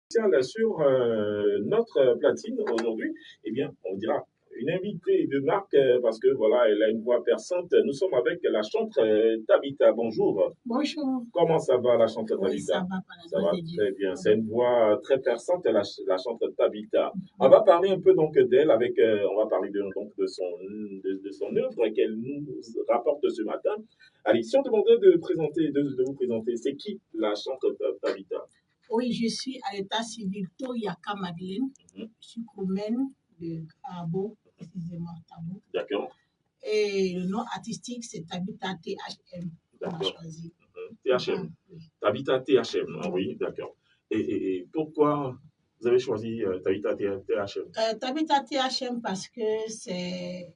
Sur notre platine aujourd'hui, eh bien, on dira une invitée de marque parce que voilà, elle a une voix perçante. Nous sommes avec la chanteuse Tabitha. Bonjour. Bonjour. Comment ça va, la chanteuse Oui, Tabitha? ça va, par la Ça grâce va de Dieu. très bien. C'est une voix très perçante, la chanteuse Tabitha. On va parler un peu donc d'elle avec, on va parler donc de son œuvre qu'elle nous rapporte ce matin. Allez, si on demandait de vous présenter, c'est qui la chanteuse Tabitha? Oui, je suis à l'état civil Toyaka Madeleine. Je suis roumaine de Abo, précisément Tabo. D'accord. Et le nom artistique, c'est Tabitha THM. On a D'accord. choisi. THM. Tabitha THM. Ah oui, d'accord. Et pourquoi vous avez choisi Tabitha THM? Tabitha THM parce que c'est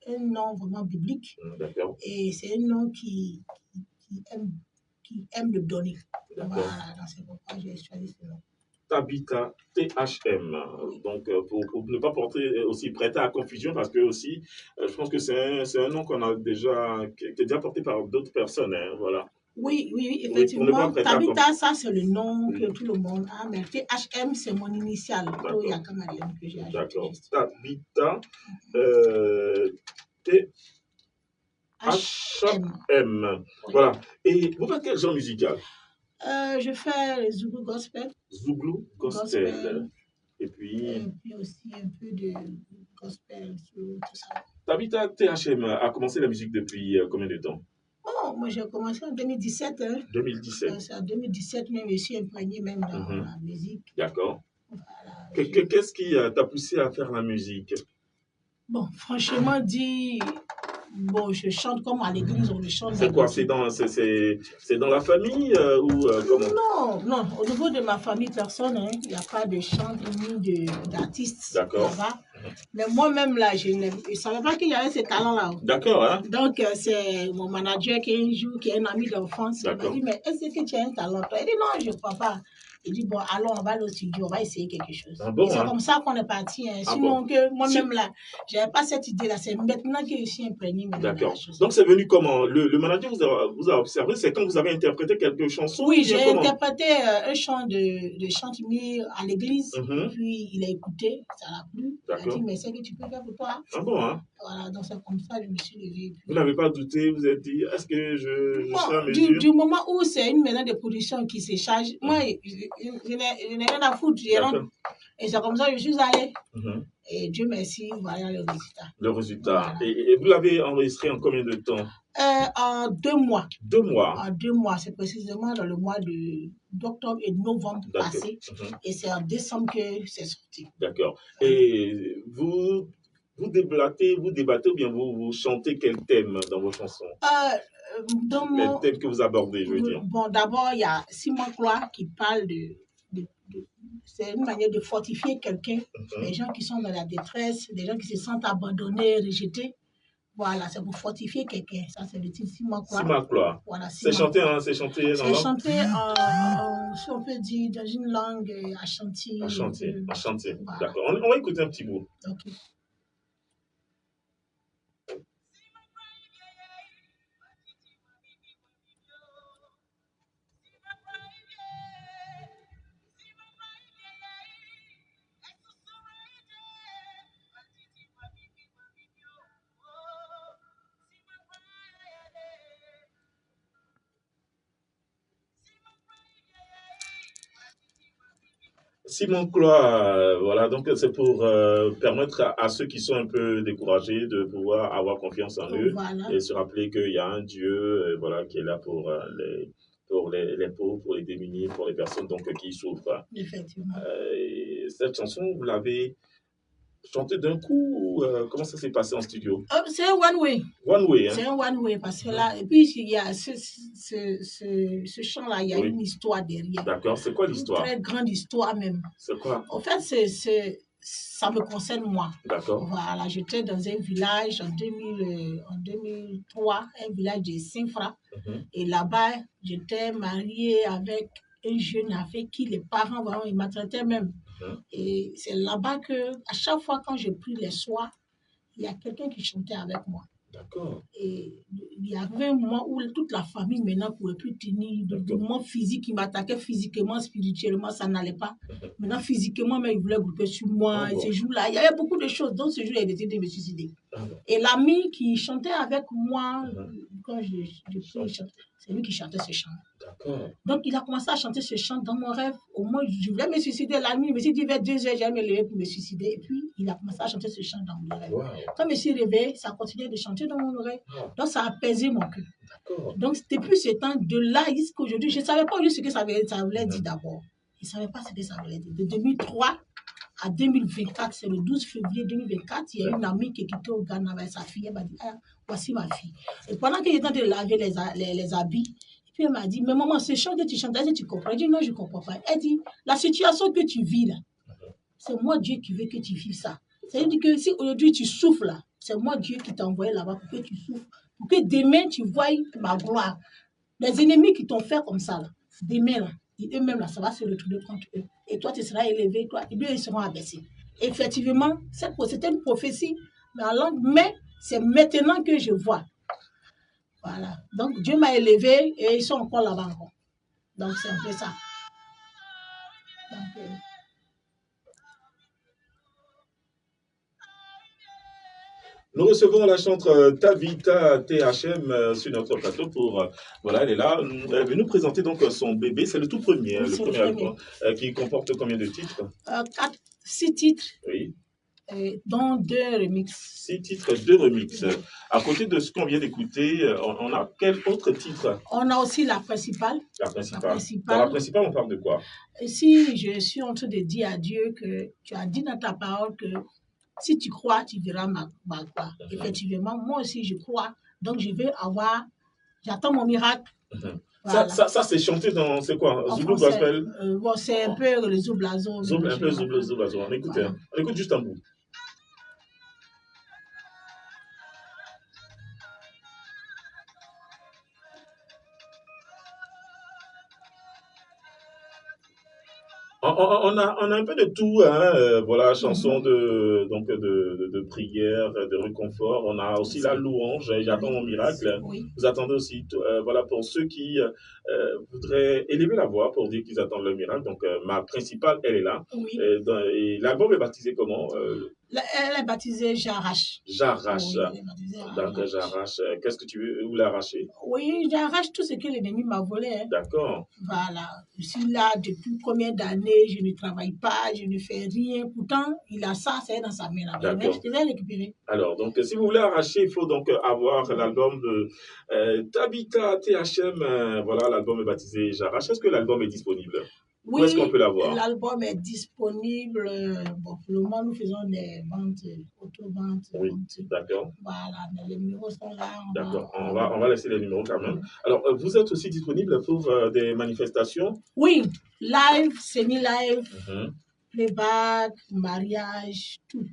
un nom vraiment biblique D'accord. et c'est un nom qui aime le donner. D'accord. Voilà, donc c'est pourquoi j'ai choisi ce nom. Tabitha THM. Donc, pour ne pas porter aussi prêter à confusion, parce que aussi, je pense que c'est un nom qu'on a déjà, qui est déjà porté par d'autres personnes. Hein, voilà. Oui, Oui, effectivement. pour ne pas prêter à Tabitha, ça c'est le nom Oui. que tout le monde a, mais THM c'est mon initial. D'accord. Toyaka Madeleine que j'ai ajouté. D'accord. Juste. Tabitha THM. Oui. Voilà. Et vous faites quel genre musical? Je fais les Zulu Gospel. Zulu Gospel. Et puis aussi un peu de gospel, tout ça. Tabitha THM a commencé la musique depuis combien de temps? Oh, moi j'ai commencé en 2017. Hein. 2017. C'est en 2017 même, je suis imprégnée même dans la musique. D'accord. Voilà, Qu'est-ce qui t'a poussé à faire la musique? Bon, franchement dit, bon, je chante comme à l'église, on le chante. C'est quoi? C'est dans la famille ou comment? Non, au niveau de ma famille, personne, hein, il n'y a pas de chanteur ni d'artiste là-bas. Mais moi-même, là, je ne savais pas qu'il y avait ce talent-là. D'accord, hein? Donc, c'est mon manager qui est un ami d'enfance, qui m'a dit, mais est-ce que tu as un talent? Il dit, non, je ne crois pas. Il dit, bon, allons, on va aller au studio, on va essayer quelque chose. Ah bon, et c'est comme ça qu'on est parti. Hein. Sinon, que moi-même, là, je n'avais pas cette idée-là. C'est maintenant que je suis imprégnée. D'accord. Donc, c'est venu comment? Le manager vous a observé, c'est quand vous avez interprété quelques chansons? Oui, j'ai interprété un chant de Chantemire à l'église. Puis, il a écouté, ça l'a plu. Il a dit, mais c'est que tu peux faire pour toi. Ah bon, hein? Voilà, donc c'est comme ça que je me suis levée. Vous n'avez pas douté, vous êtes dit, est-ce que je serai à mesure? Du moment où c'est une maison de production qui se charge, moi, je n'ai rien à foutre. Et c'est comme ça que je suis allée. Et Dieu merci, voilà le résultat. Le résultat. Voilà. Et vous l'avez enregistré en combien de temps? En 2 mois. 2 mois? En 2 mois, c'est précisément dans le mois d'octobre et de novembre passé. Et c'est en décembre que c'est sorti. D'accord. Et vous débattez ou bien vous chantez quel thème dans vos chansons? Les thèmes que vous abordez, je veux dire. Bon, d'abord, il y a Simon Clois qui parle c'est une manière de fortifier quelqu'un, les gens qui sont dans la détresse, les gens qui se sentent abandonnés, rejetés. Voilà, c'est pour fortifier quelqu'un. Ça, c'est le titre Simon Clois. Simon Clois. Voilà, c'est chanté dans C'est chanté, si on peut dire, dans une langue ashanti. Ashanti. Voilà. D'accord. On va écouter un petit bout. Ok. Simon Clois, voilà, donc c'est pour permettre à ceux qui sont un peu découragés de pouvoir avoir confiance en eux et se rappeler qu'il y a un Dieu voilà, qui est là pour les pauvres, pour les démunis, pour les personnes donc, qui souffrent. Effectivement. Cette chanson, vous l'avez chantée d'un coup ou comment ça s'est passé en studio? C'est un one-way. One-way, hein? C'est un one-way parce que là, et puis il y a ce chant-là, il y a une histoire derrière. D'accord, c'est quoi l'histoire? Une très grande histoire même. C'est quoi? En fait, ça me concerne moi. D'accord. Voilà, j'étais dans un village en 2003, un village de Saint-Fra. Et là-bas, j'étais mariée avec un jeune avec qui les parents, vraiment, ils m'attraitaient même. Et c'est là-bas que, à chaque fois quand je prie les soirs, il y a quelqu'un qui chantait avec moi. D'accord. Et il y avait un moment où toute la famille maintenant ne pouvait plus tenir. Du moment physique, il m'attaquait physiquement, spirituellement, ça n'allait pas. Maintenant, physiquement, mais il voulait grouper sur moi. Et ce jour-là, il y avait beaucoup de choses. Donc, ce jour, il a décidé de me suicider. Et l'ami qui chantait avec moi, quand je chantais, c'est lui qui chantait ce chant. Donc, il a commencé à chanter ce chant dans mon rêve. Au moins, je voulais me suicider la nuit. Je me suis dit, vers 2 heures, j'allais me lever pour me suicider. Et puis, il a commencé à chanter ce chant dans mon rêve. Quand je me suis réveillée, ça continuait de chanter dans mon oreille. Donc, ça a apaisé mon cœur. Donc, depuis ce temps, de là jusqu'à aujourd'hui, je ne savais pas juste ce que ça voulait dire d'abord. Je ne savais pas ce que ça voulait dire. De 2003 à 2024, c'est le 12 février 2024, il y a une amie qui est quittée au Ghana avec sa fille. Elle m'a dit, ah, voici ma fille. Et pendant que j'étais en train de laver les habits, puis elle m'a dit, mais maman, ce chant que tu chantes, tu comprends? Elle dit, non, je ne comprends pas. Elle dit, la situation que tu vis là, c'est moi Dieu qui veut que tu vives ça. C'est-à-dire que si aujourd'hui tu souffres là, c'est moi Dieu qui t'a envoyé là-bas pour que tu souffres, pour que demain tu voies ma gloire. Les ennemis qui t'ont fait comme ça, là, demain, là, eux-mêmes, là, ça va se retourner contre eux. Et toi, tu seras élevé, toi, et eux, ils seront abaissés. Effectivement, c'était une prophétie, mais c'est maintenant que je vois. Voilà. Donc, Dieu m'a élevé et ils sont encore là-bas encore. Donc, c'est un peu ça. Donc, nous recevons la chanteuse Tabitha THM sur notre plateau pour, voilà, elle est là, elle est venue présenter donc son bébé, c'est le tout premier, oui, le premier album, qui comporte combien de titres? 6 titres. Oui. Dont 2 remixes. 6 titres, 2 remixes. À côté de ce qu'on vient d'écouter, on a quel autre titre? On a aussi la principale. La principale. Dans la principale, on parle de quoi? Si je suis en train de dire à Dieu que tu as dit dans ta parole que si tu crois, tu verras ma gloire. Effectivement, moi aussi, je crois. Donc, j'attends mon miracle. Voilà. Ça c'est chanté dans, c'est quoi? Zulu Gospel? Bon, c'est un peu le Zoublazo. Un peu Zoublazo. On écoute, voilà. On écoute juste un bout. On a un peu de tout, hein, voilà, chanson de prière, de réconfort. On a aussi la louange, j'attends mon miracle. Oui. Vous attendez aussi, voilà, pour ceux qui voudraient élever la voix pour dire qu'ils attendent le miracle. Donc, ma principale, elle est là. Oui. Et l'album est baptisé comment? Elle est baptisée J'arrache. J'arrache. Oui, donc, J'arrache. Qu'est-ce que tu veux? Où l'arracher? Oui, j'arrache tout ce que l'ennemi m'a volé. Hein. D'accord. Voilà. Je suis là depuis combien d'années, je ne travaille pas, je ne fais rien. Pourtant, il a ça, c'est dans sa main là. D'accord. Je vais récupérer. Alors, donc, si vous voulez arracher, il faut donc avoir l'album de Tabitha THM. Voilà, l'album est baptisé J'arrache. Est-ce que l'album est disponible? Oui, où est-ce qu'on peut l'avoir? L'album est disponible. Bon, pour le moment, nous faisons des ventes, auto-ventes. Oui, d'accord. Voilà, mais les numéros sont là. D'accord, on va laisser les numéros quand même. Alors, vous êtes aussi disponible pour des manifestations? Oui, live, semi-live, playback, mariage, tout.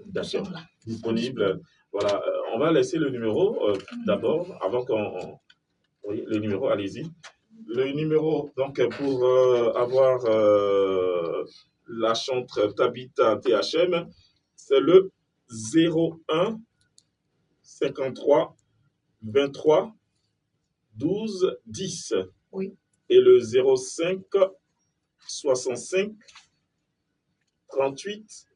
D'accord, disponible. Voilà, on va laisser le numéro d'abord, avant qu'on... Oui, le numéro, allez-y. Le numéro, donc, pour avoir la chanteuse Tabitha THM, c'est le 01 53 23 12 10. Oui. Et le 05 65 38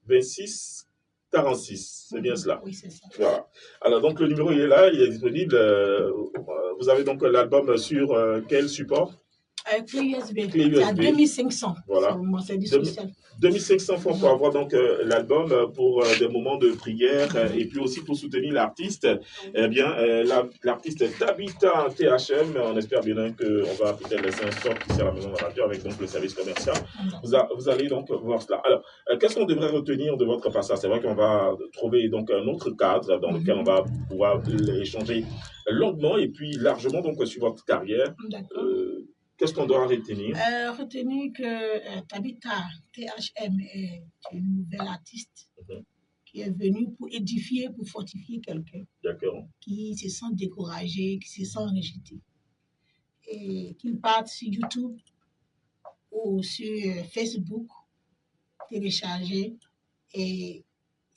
26 46. C'est bien cela. Oui, c'est ça. Voilà. Alors, donc, le numéro, il est là, il est disponible. Vous avez donc l'album sur quel support? Clé USB. C'est à 2500. Voilà. C'est du social. 2500 francs pour avoir donc l'album pour des moments de prière et puis aussi pour soutenir l'artiste. Eh bien, l'artiste Tabitha THM, on espère bien qu'on va peut-être laisser un stop ici à la maison de la radio avec donc le service commercial. Vous allez donc voir cela. Alors, qu'est-ce qu'on devrait retenir de votre passage? C'est vrai qu'on va trouver donc un autre cadre dans lequel on va pouvoir échanger longuement et puis largement donc sur votre carrière. Qu'est-ce qu'on doit retenir? Retenir que Tabitha THM est une nouvelle artiste qui est venue pour édifier, pour fortifier quelqu'un qui se sent découragé, qui se sent rejeté. Et qu'il parte sur YouTube ou sur Facebook, télécharger et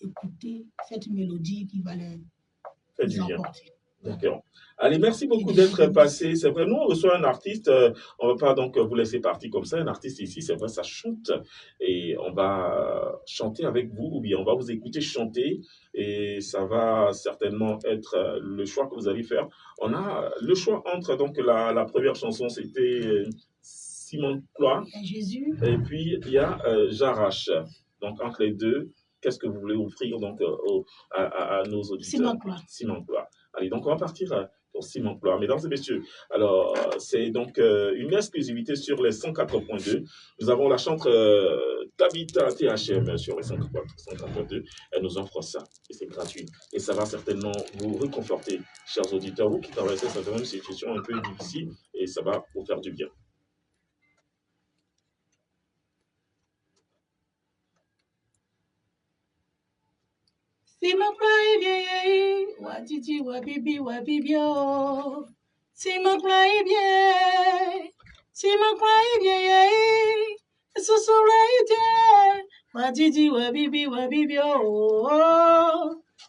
écouter cette mélodie qui va les emporter. D'accord. Allez, merci beaucoup d'être passé. C'est vrai, nous, on reçoit un artiste, on ne va pas donc vous laisser partir comme ça. Un artiste ici, c'est vrai, ça chante. Et on va chanter avec vous, ou bien on va vous écouter chanter. Et ça va certainement être le choix que vous allez faire. On a le choix entre, donc, la première chanson, c'était Simon Cloy. Jésus. Et puis, il y a J'arrache. Donc, entre les deux, qu'est-ce que vous voulez offrir donc, à nos auditeurs? Simon Cloy. Allez, donc on va partir pour Simon Cloy. Mesdames et messieurs, alors c'est donc une exclusivité sur les 104.2. Nous avons la chanteuse Tabitha THM sur les 104.2. Elle nous offre ça et c'est gratuit. Et ça va certainement vous réconforter, chers auditeurs, vous qui traversez certainement une situation un peu difficile et ça va vous faire du bien. Simon Cloy bien, Wadidi wabibio. Simon Cloy bien, Simon Cloy bien, Sosoraide, Wadidi wabibio.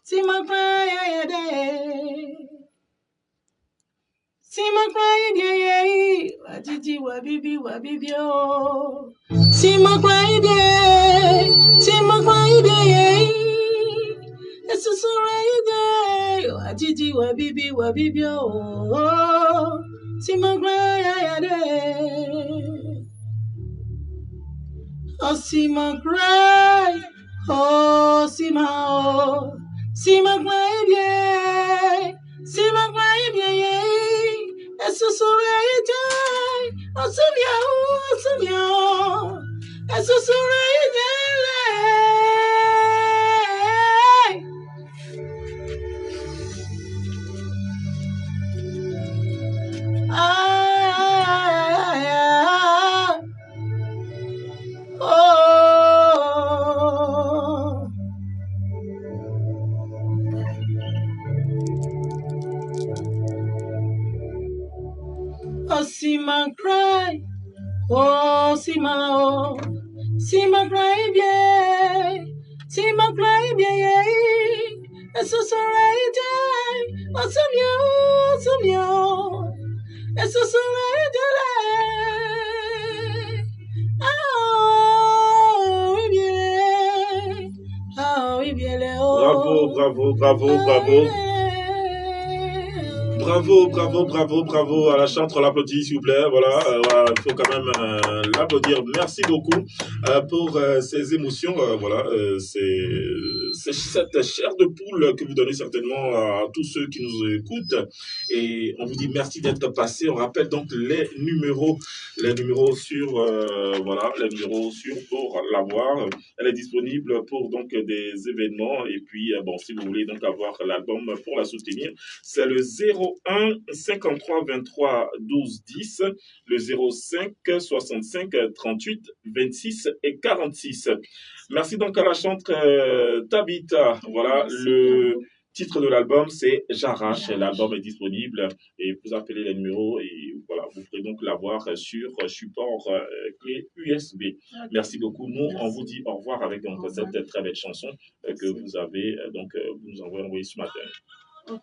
Simon Cloy bien, Simon Cloy bien, Wadidi wabibio. Simon Cloy bien, Simon Cloy bien. Sosoraide, Wadidi wabibio. Simon Cloy oh, Simon Cloy, oh, Simon, Simon Cloy bien, Simon Cloy bien, et Sosoraide, oh, Soumia, et Sosoraide, oh, Simon Cloy, oh, Simon Cloy bien, Simon Cloy bien, et Sosoraide, oh, Soumia, et Sosoraide, Bravo. Bravo à la chantre, on l'applaudit s'il vous plaît, voilà, il faut quand même l'applaudir. Merci beaucoup pour ces émotions, voilà, c'est cette chair de poule que vous donnez certainement à tous ceux qui nous écoutent et on vous dit merci d'être passé. On rappelle donc les numéros sur, voilà, les numéros sur pour l'avoir. Elle est disponible pour donc des événements et puis bon, si vous voulez donc avoir l'album pour la soutenir, c'est le 01 53 23 12 10, le 05 65 38 26 et 46. Merci donc à la chanteuse Tabitha. Voilà, le titre de l'album, c'est J'arrache. L'album est disponible et vous appelez les numéros et voilà, vous pourrez donc l'avoir sur support clé USB. Merci beaucoup. Nous, on vous dit au revoir avec donc cette très belle chanson que vous avez donc vous nous avez envoyée ce matin.